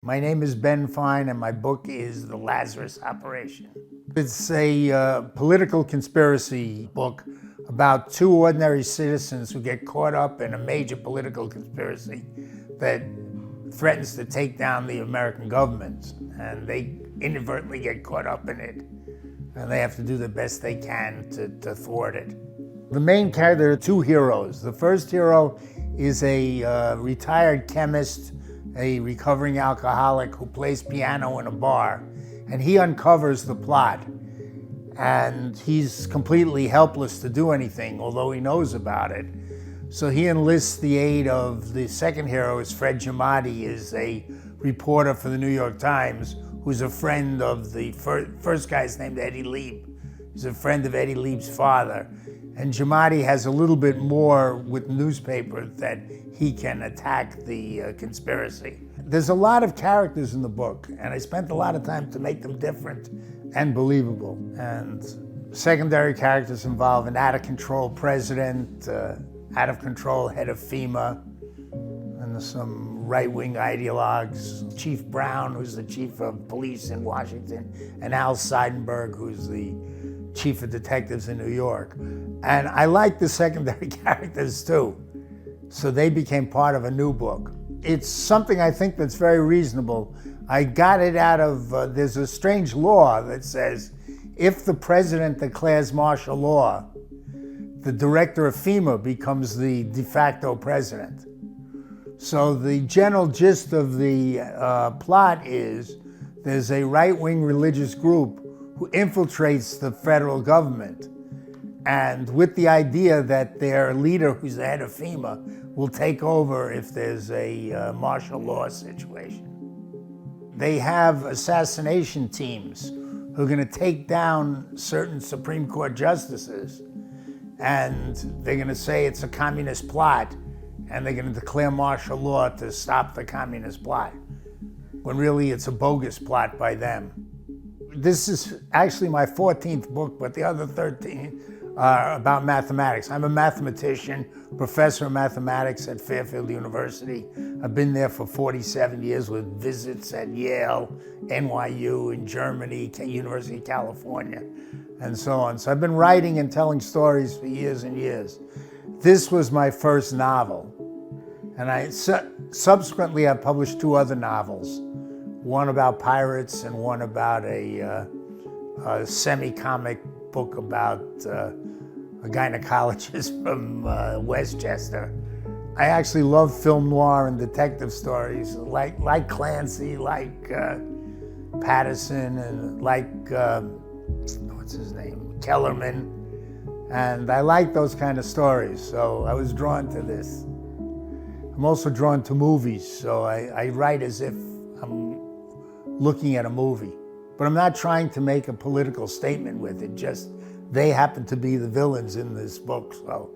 My name is Ben Fine, and my book is The Lazarus Operation. It's a political conspiracy book about two ordinary citizens who get caught up in a major political conspiracy that threatens to take down the American government, and they inadvertently get caught up in it, and they have to do the best they can to thwart it. The main character, there are two heroes. The first hero is a retired chemist, a recovering alcoholic who plays piano in a bar, and he uncovers the plot. And he's completely helpless to do anything, although he knows about it. So he enlists the aid of the second hero, is Fred Giamatti, is a reporter for the New York Times, who's a friend of the first guy's named Eddie Lieb. He's a friend of Eddie Lieb's father. And Giamatti has a little bit more with the newspaper that he can attack the conspiracy. There's a lot of characters in the book, and I spent a lot of time to make them different and believable. And secondary characters involve an out-of-control president, out-of-control head of FEMA, and some right-wing ideologues. Chief Brown, who's the chief of police in Washington, and Al Seidenberg, who's the chief of detectives in New York. And I like the secondary characters too. So they became part of a new book. It's something I think that's very reasonable. I got it out of, there's a strange law that says if the president declares martial law, the director of FEMA becomes the de facto president. So the general gist of the plot is there's a right-wing religious group who infiltrates the federal government, and with the idea that their leader, who's the head of FEMA, will take over if there's a martial law situation. They have assassination teams who are going to take down certain Supreme Court justices, and they're going to say it's a communist plot, and they're going to declare martial law to stop the communist plot, when really it's a bogus plot by them. This is actually my 14th book, but the other 13 are about mathematics. I'm a mathematician, professor of mathematics at Fairfield University. I've been there for 47 years with visits at Yale, NYU in Germany, University of California, and so on. So I've been writing and telling stories for years and years. This was my first novel, and subsequently I published two other novels. One about pirates and one about a semi-comic book about a gynecologist from Westchester. I actually love film noir and detective stories, like Clancy, like Patterson, and like, what's his name, Kellerman. And I like those kind of stories, so I was drawn to this. I'm also drawn to movies, so I write as if I'm looking at a movie. But I'm not trying to make a political statement with it, just they happen to be the villains in this book. So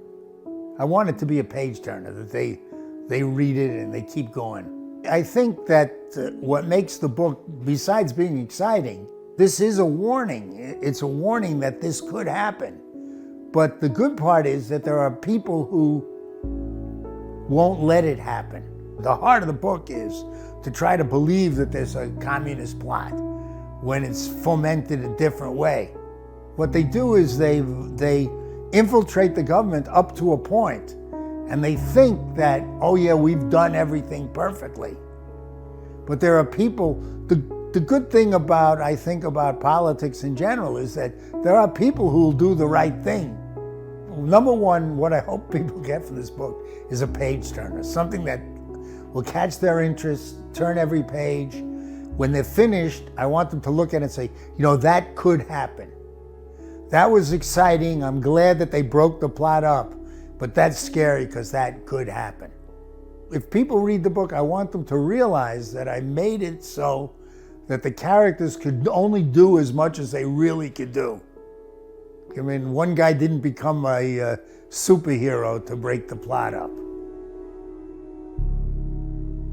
I want it to be a page turner, that they read it and they keep going. I think that what makes the book, besides being exciting, this is a warning. It's a warning that this could happen. But the good part is that there are people who won't let it happen. The heart of the book is to try to believe that there's a communist plot when it's fomented a different way. What they do is they infiltrate the government up to a point, and they think that, oh yeah, we've done everything perfectly. But there are people, the good thing about, I think, about politics in general is that there are people who will do the right thing. Number one, what I hope people get from this book is a page turner, something that will catch their interest, turn every page. When they're finished, I want them to look at it and say, you know, that could happen. That was exciting. I'm glad that they broke the plot up, but that's scary because that could happen. If people read the book, I want them to realize that I made it so that the characters could only do as much as they really could do. I mean, one guy didn't become a superhero to break the plot up.